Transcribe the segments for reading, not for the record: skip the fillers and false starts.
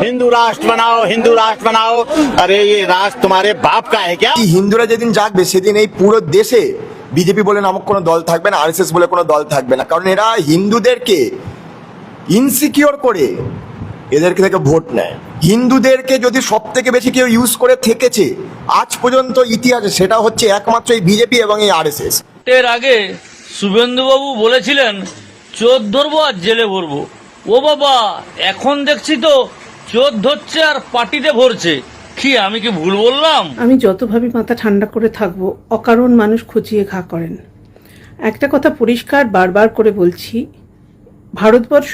हिंदू राष्ट्र बनाओ, हिंदू राष्ट्र बनाओ। अरे ये राष्ट्र तुम्हारे बाप का है क्या? হিন্দুরা যেদিন জাগবে সেদিন এই পুরো দেশে বিজেপি বলে নামক কোনো দল থাকবে না, আরএসএস বলে কোনো দল থাকবে না, কারণ এরা হিন্দুদেরকে ইনসিকিউর করে এদেরকে থেকে ভোট নেয়। হিন্দুদেরকে যদি সব থেকে বেশি কেউ ইউজ করে থেকেছে আজ পর্যন্ত ইতিহাসে, সেটা হচ্ছে একমাত্র এই বিজেপি এবং এই আরএসএস। এর আগে শুভেন্দুবাবু বলেছিলেন চোর ধরবো আর জেলে ভরবো। ও বাবা, এখন দেখছি তো চোর ধরছে আর পার্টিতে ভরছে। কি আমি কি ভুল বললাম? আমি যতভাবে মাথা ঠান্ডা করে থাকবো, অকারণ মানুষ খুঁচিয়ে ঘা করেন। একটা কথা পরিষ্কার বারবার করে বলছি, ভারতবর্ষ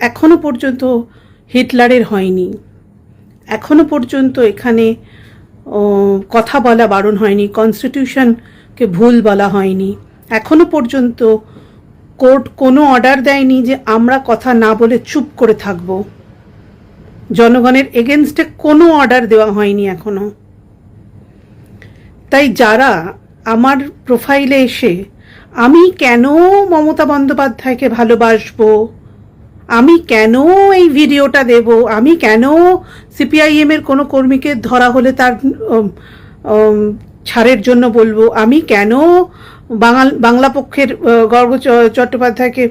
এখনো পর্যন্ত হিটলারের হয়নি, এখনো পর্যন্ত এখানে কথা বলা বারণ হয়নি, কনস্টিটিউশনকে ভুল বলা হয়নি, এখনো পর্যন্ত কোর্ট কোনো অর্ডার দেয়নি যে আমরা কথা না বলে চুপ করে থাকব। জনগণের এগেনস্টে কোনো অর্ডার দেওয়া হয়নি এখনো। তাই যারা আমার প্রোফাইলে এসে আমি কেন মমতা বন্দ্যোপাধ্যায়কে ভালোবাসবো, আমি কেন এই ভিডিওটা দেব, আমি কেন সিপিআইএম এর কোনো কর্মীকে ধরা হলে তার ছাড়ের জন্য বলবো, আমি কেন বাংলা পক্ষের গর্গ চট্টোপাধ্যায়কে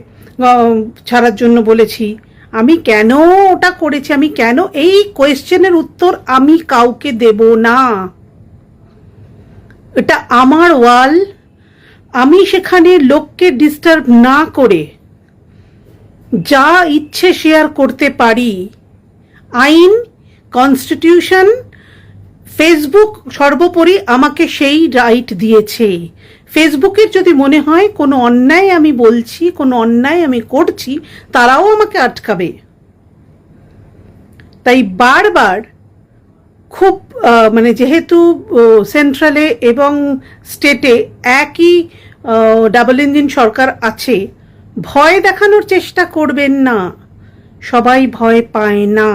ছাড়ার জন্য বলেছি, আমি কেন ওটা করেছি, আমি কেন, এই কোয়েশ্চেনের উত্তর আমি কাউকে দেব না। এটা আমার ওয়াল, আমি সেখানে লোককে ডিস্টার্ব না করে যা ইচ্ছে শেয়ার করতে পারি। আইন, কনস্টিটিউশন, ফেসবুক সর্বোপরি আমাকে সেই রাইট দিয়েছে। ফেসবুকের যদি মনে হয় কোনো অন্যায় আমি বলছি, কোনো অন্যায় আমি করছি, তারাও আমাকে আটকাবে। তাই বারবার খুব যেহেতু সেন্ট্রালে এবং স্টেটে একই ডাবল ইঞ্জিন সরকার আছে, ভয় দেখানোর চেষ্টা করবেন না। সবাই ভয় পায় না,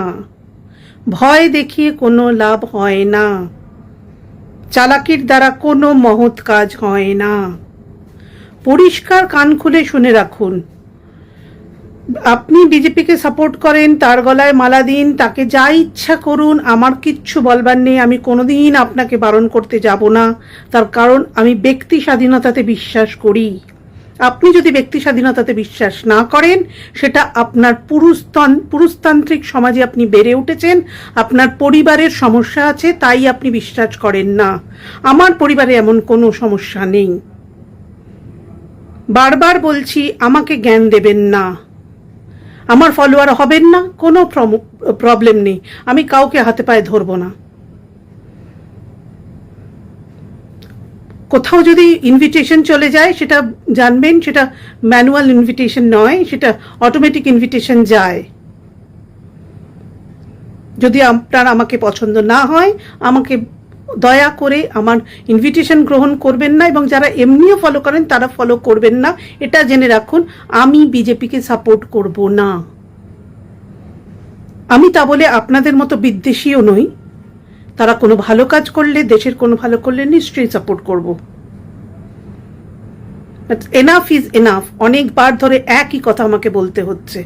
ভয় দেখিয়ে কোনো লাভ হয় না, চালাকির দ্বারা কোনো মহৎ কাজ হয় না। পরিষ্কার কান খুলে শুনে রাখুন, আপনি বিজেপিকে সাপোর্ট করেন, তার গলায় মালা দিন, তাকে যা ইচ্ছা করুন, আমার কিচ্ছু বলবার নেই। আমি কোনোদিন আপনাকে বারণ করতে যাব না, তার কারণ আমি ব্যক্তি স্বাধীনতাতে বিশ্বাস করি। আপনি যদি ব্যক্তি স্বাধীনতাতে বিশ্বাস না করেন, সেটা আপনার পুরুষতান্ত্রিক সমাজে আপনি বেড়ে উঠেছেন, আপনার পরিবারের সমস্যা আছে, তাই আপনি বিশ্বাস করেন না। আমার পরিবারে এমন কোনো সমস্যা নেই। বারবার বলছি, আমাকে জ্ঞান দেবেন না, আমার ফলোয়ার হবেন না, কোনো প্রবলেম নেই, আমি কাউকে হাতে পায়ে ধরবো না। কোথাও যদি ইনভিটেশন চলে যায় সেটা জানবেন, সেটা ম্যানুয়াল ইনভিটেশন নয়, সেটা অটোমেটিক ইনভিটেশন যায়। যদি আপনার আমাকে পছন্দ না হয়, আমাকে দয়া করে আমার ইনভিটেশন গ্রহণ করবেন না, এবং যারা এমনিও ফলো করেন তারা ফলো করবেন না। এটা জেনে রাখুন, আমি বিজেপিকে সাপোর্ট করব না। আমি তা বলে আপনাদের মতো বিদ্বেষীও নই। তারা কোনো ভালো কাজ করলে, দেশের কোনো ভালো করলে নিশ্চয়ই সাপোর্ট করব। Enough is enough. অনেকবার ধরে একই কথা আমাকে বলতে হচ্ছে।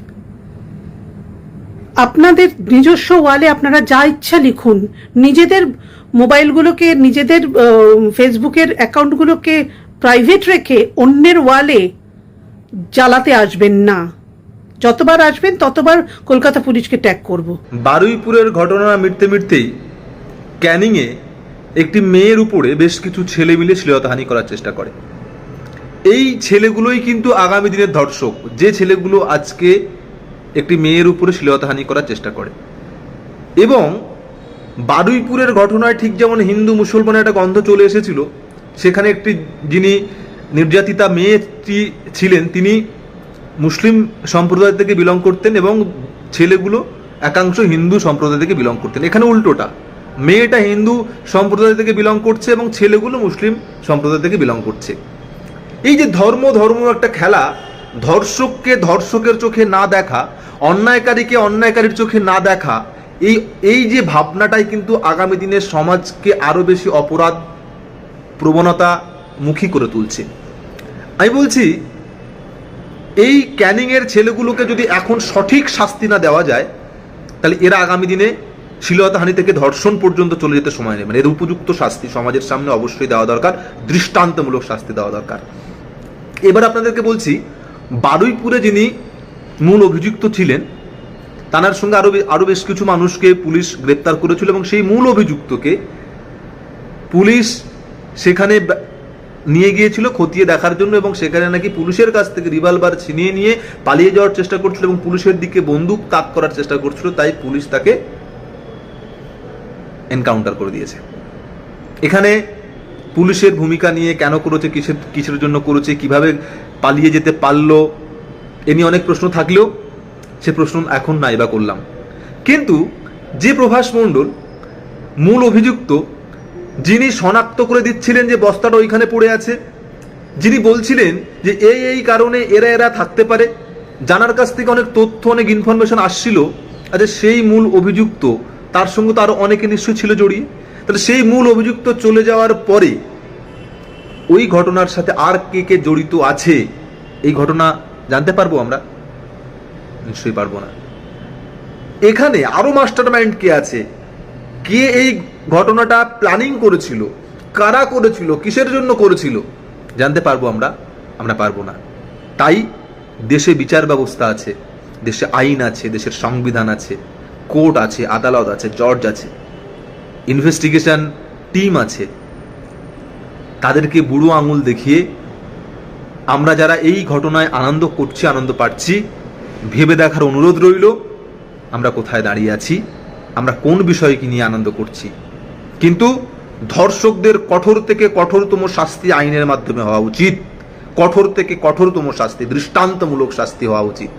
আপনাদের নিজস্ব ওয়ালে আপনারা যা ইচ্ছা লিখুন, নিজেদের মোবাইলগুলোকে, নিজেদের ফেসবুকের অ্যাকাউন্টগুলোকে প্রাইভেট রেখে অন্যের ওয়ালে জ্বালাতে আসবেন না। যতবার আসবেন ততবার কলকাতা পুলিশকে ট্যাগ করব। বারুইপুরের ঘটনা মিটতে মিটতেই ক্যানিংয়ে একটি মেয়ের উপরে বেশ কিছু ছেলে মিলে শ্লীলতাহানি করার চেষ্টা করে। এই ছেলেগুলোই কিন্তু আগামী দিনের ধর্ষক, যে ছেলেগুলো আজকে একটি মেয়ের উপরে শ্লীলতাহানি করার চেষ্টা করে। এবং বারুইপুরের ঘটনায় ঠিক যেমন হিন্দু মুসলমানের একটা গন্ধ চলে এসেছিল, সেখানে একটি যিনি নির্যাতিতা মেয়েটি ছিলেন তিনি মুসলিম সম্প্রদায় থেকে বিলং করতেন এবং ছেলেগুলো একাংশ হিন্দু সম্প্রদায় থেকে বিলং করতেন। এখানে উল্টোটা, মেয়েটা হিন্দু সম্প্রদায় থেকে বিলং করছে এবং ছেলেগুলো মুসলিম সম্প্রদায় থেকে বিলং করছে। এই যে ধর্ম একটা খেলা, ধর্ষককে ধর্ষকের চোখে না দেখা, অন্যায়কারীকে অন্যায়কারীর চোখে না দেখা, এই যে ভাবনাটাই কিন্তু আগামী দিনের সমাজকে আরো বেশি অপরাধ প্রবণতা মুখী করে তুলছে। আমি বলছি, এই ক্যানিংয়ের ছেলেগুলোকে যদি এখন সঠিক শাস্তি না দেওয়া যায়, তাহলে এরা আগামী দিনে শ্লীলতাহানি থেকে ধর্ষণ পর্যন্ত চলে যেতে সময় নেবেন। এর উপযুক্ত শাস্তি সমাজের সামনে অবশ্যই দেওয়া দরকার, দৃষ্টান্তমূলক শাস্তি দেওয়া দরকার। এবার আপনাদেরকে বলছি, বারুইপুরে যিনি মূল অভিযুক্ত ছিলেন তার সঙ্গে আরো বেশ কিছু মানুষকে পুলিশ গ্রেপ্তার করেছিল এবং সেই মূল অভিযুক্তকে পুলিশ সেখানে নিয়ে গিয়েছিল খতিয়ে দেখার জন্য, এবং সেখানে নাকি পুলিশের কাছ থেকে রিভলভার ছিনিয়ে নিয়ে পালিয়ে যাওয়ার চেষ্টা করছিল এবং পুলিশের দিকে বন্দুক তাক করার চেষ্টা করছিল, তাই পুলিশ তাকে এনকাউন্টার করে দিয়েছে। এখানে পুলিশের ভূমিকা নিয়ে কেন করেছে, কিসের জন্য করেছে, কিভাবে পালিয়ে যেতে পারলো, এ নিয়ে অনেক প্রশ্ন থাকলেও সে প্রশ্ন এখন নাই বা করলাম। কিন্তু যে প্রভাস মণ্ডল মূল অভিযুক্ত, যিনি শনাক্ত করে দিচ্ছিলেন যে বস্তাটা ওইখানে পড়ে আছে, যিনি বলছিলেন যে এই কারণে এরা থাকতে পারে, জানার কাছ থেকে অনেক তথ্য অনেক ইনফরমেশন আসছিল, আচ্ছা সেই মূল অভিযুক্ত, তার সঙ্গে তো আরো অনেকে নিশ্চয়ই ছিল জড়িয়ে, তাহলে সেই মূল অভিযুক্ত চলে যাওয়ার পরে ওই ঘটনার সাথে আর কে জড়িত আছে এই ঘটনা জানতে পারবো আমরা? নিশ্চয়ই পারবো না। এখানে আরো মাস্টারমাইন্ড কে আছে, কে এই ঘটনাটা প্ল্যানিং করেছিল, কারা করেছিল, কিসের জন্য করেছিল, জানতে পারবো আমরা? আমরা পারবো না। তাই দেশে বিচার ব্যবস্থা আছে, দেশে আইন আছে, দেশের সংবিধান আছে, কোর্ট আছে, আদালত আছে, জজ আছে, ইনভেস্টিগেশন টিম আছে, তাদেরকে বুড়ো আঙুল দেখিয়ে আমরা যারা এই ঘটনায় আনন্দ করছি, আনন্দ পাচ্ছি, ভেবে দেখার অনুরোধ রইল আমরা কোথায় দাঁড়িয়ে আছি, আমরা কোন বিষয়কে নিয়ে আনন্দ করছি। কিন্তু ধর্ষকদের কঠোর থেকে কঠোরতম শাস্তি আইনের মাধ্যমে হওয়া উচিত, কঠোর থেকে কঠোরতম শাস্তি, দৃষ্টান্তমূলক শাস্তি হওয়া উচিত।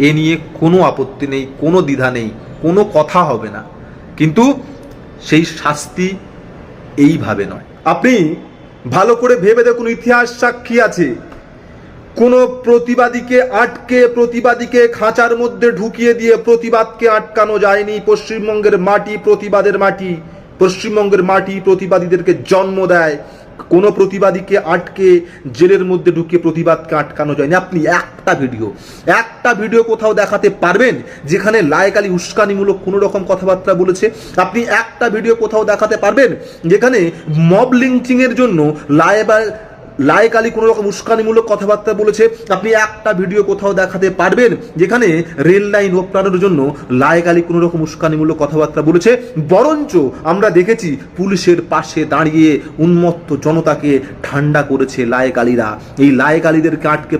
এ নিয়ে কোনো আপত্তি নেই, কোনো দ্বিধা নেই, কোনো কথা হবে না, কিন্তু সেই শাস্তি এইভাবে নয়। আপনি ভালো করে ভেবে দেখুন, ইতিহাস সাক্ষী আছে, কোন প্রতিবাদীকে আটকে, প্রতিবাদীকে খাঁচার মধ্যে ঢুকিয়ে দিয়ে প্রতিবাদকে আটকানো যায়নি। পশ্চিমবঙ্গের মাটি প্রতিবাদের মাটি, পশ্চিমবঙ্গের মাটি প্রতিবাদীদেরকে জন্ম দেয়। কোনো প্রতিবাদীকে আটকে জেলের মধ্যে ঢুকিয়ে প্রতিবাদকে আটকানো যায়নি। আপনি একটা ভিডিও কোথাও দেখাতে পারবেন যেখানে লায়েক আলী উস্কানিমূলক কোনো রকম কথাবার্তা বলেছে? আপনি একটা ভিডিও কোথাও দেখাতে পারবেন যেখানে মব লিঞ্চিং এর জন্য লায়েক আলী কোনো রকম উস্কানিমূলক কথাবার্তা বলেছে? আপনি একটা ভিডিও কোথাও দেখাতে পারবেন যেখানে রেল লাইন ওপরানোর জন্য লায়েক আলী কোনো রকম উস্কানিমূলক কথাবার্তা বলেছে? বরঞ্চ আমরা দেখেছি পুলিশের পাশে দাঁড়িয়ে উন্মত্ত জনতাকে ঠান্ডা করেছে লায়েক আলীরা। এই লায়েক আলীদেরকে আটকে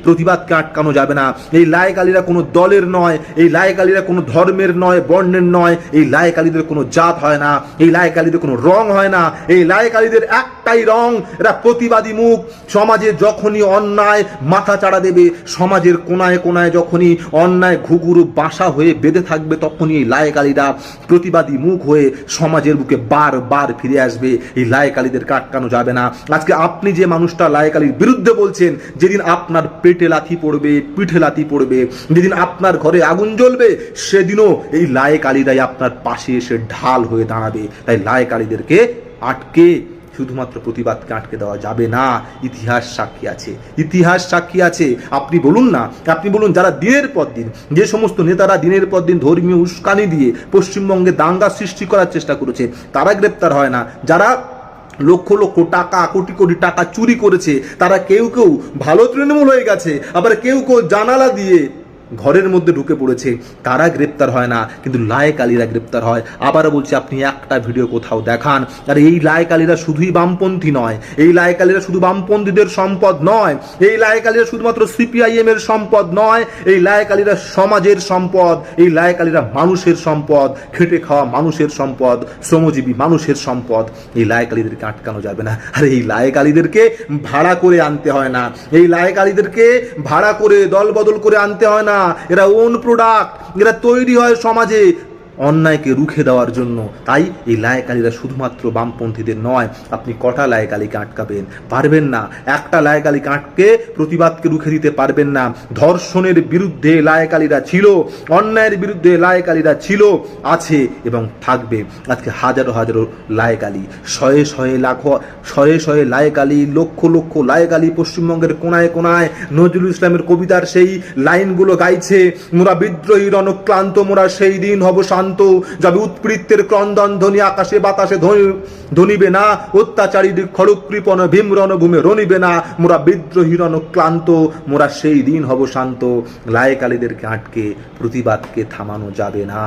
প্রতিবাদকে আটকানো যাবে না। এই লায়েক আলীরা কোনো দলের নয়, এই লায়েক আলীরা কোনো ধর্মের নয়, বর্ণের নয়, এই লায়েক আলীদের কোনো জাত হয় না, এই লায়েক আলীদের কোনো রং হয় না। এই লায়েক আলীদের একটাই রং, এরা প্রতিবাদী মুখ। সমাজে যখনই অন্যায় মাথা চাড়া দেবে, সমাজের কোনায় কোনায় যখনই অন্যায় ঘুঘুরু বাসা হয়ে বেঁধে থাকবে, তখনই এই লায়েক আলীরা প্রতিবাদী মুখ হয়ে সমাজের বুকে বারবার ফিরে আসবে। এই লায়েক আলীদেরকে আটকানো যাবে না। আজকে আপনি যে মানুষটা লায়েক আলীর বিরুদ্ধে বলছেন, যেদিন আপনার পেটে লাথি পড়বে, পিঠে লাথি পড়বে, যেদিন আপনার ঘরে আগুন জ্বলবে, সেদিনও এই লায়েক আলীরাই আপনার পাশে এসে ঢাল হয়ে দাঁড়াবে। তাই লায়েক আলীদেরকে আটকে শুধুমাত্র প্রতিবাদকে আটকে দেওয়া যাবে না। ইতিহাস সাক্ষী আছে, ইতিহাস সাক্ষী আছে। আপনি বলুন না, আপনি বলুন যারা দিনের পর দিন, যে সমস্ত নেতারা দিনের পর দিন ধর্মীয় উস্কানি দিয়ে পশ্চিমবঙ্গে দাঙ্গা সৃষ্টি করার চেষ্টা করেছে, তারা গ্রেপ্তার হয় না। যারা লক্ষ লক্ষ টাকা, কোটি কোটি টাকা চুরি করেছে, তারা কেউ ভালো তৃণমূল হয়ে গেছে, আবার কেউ জানালা দিয়ে ঘরের মধ্যে ঢুকে পড়েছে, তারা গ্রেপ্তার হয় না, কিন্তু লায়েক আলীরা গ্রেপ্তার হয়। আবারও বলছি, আপনি একটা ভিডিও কোথাও দেখান। আর এই লায়েক আলীরা শুধুই বামপন্থী নয়, এই লায়েক আলীরা শুধু বামপন্থীদের সম্পদ নয়, এই লায়েক আলীরা শুধুমাত্র সিপিআইএম এর সম্পদ নয়, এই লায়েক আলীরা সমাজের সম্পদ, এই লায়েক আলীরা মানুষের সম্পদ, খেটে খাওয়া মানুষের সম্পদ, শ্রমজীবী মানুষের সম্পদ। এই লায়েক আলীদেরকে আটকানো যাবে না। আর এই লায়েক আলীদেরকে ভাড়া করে আনতে হয় না, এই লায়েক আলীদেরকে ভাড়া করে দল বদল করে আনতে হয় না। এরা ওন প্রোডাক্ট, এরা তৈরি হয় সমাজে। অন্যায়কে রুখে দেওয়ার জন্য। তাই এই লায়কালীরা শুধুমাত্র বামপন্থীদের নয়। আপনি কটা লায়কালীকে আটকাবেন? পারবেন না। একটা লায়কালীকে আটকে প্রতিবাদকে রুখে দিতে পারবেন না। ধর্ষণের বিরুদ্ধে লায়কালীরা ছিল, অন্যায়ের বিরুদ্ধে লায়কালীরা ছিল, আছে এবং থাকবে। আজকে হাজারো হাজারো লায়কালী, শয়ে শয়ে লায়কালী, লক্ষ লক্ষ লায়কালী পশ্চিমবঙ্গের কোনায় কোনায় নজরুল ইসলামের কবিতার সেই লাইনগুলো গাইছে। মোরা বিদ্রোহী রণক্লান্ত, মোরা সেই দিন হব শান্ত, যাবে উৎপৃত্তের ক্রন্দন ধ্বনি আকাশে বাতাসে ধ্বনিবে না, অত্যাচারীর খড়গ কৃপণ ভীম রণভূমে রণিবে না, মোরা বিদ্রোহী রণক্লান্ত, মোরা সেই দিন হব শান্ত। লায়কালীদেরকে আটকে প্রতিবাদকে থামানো যাবে না।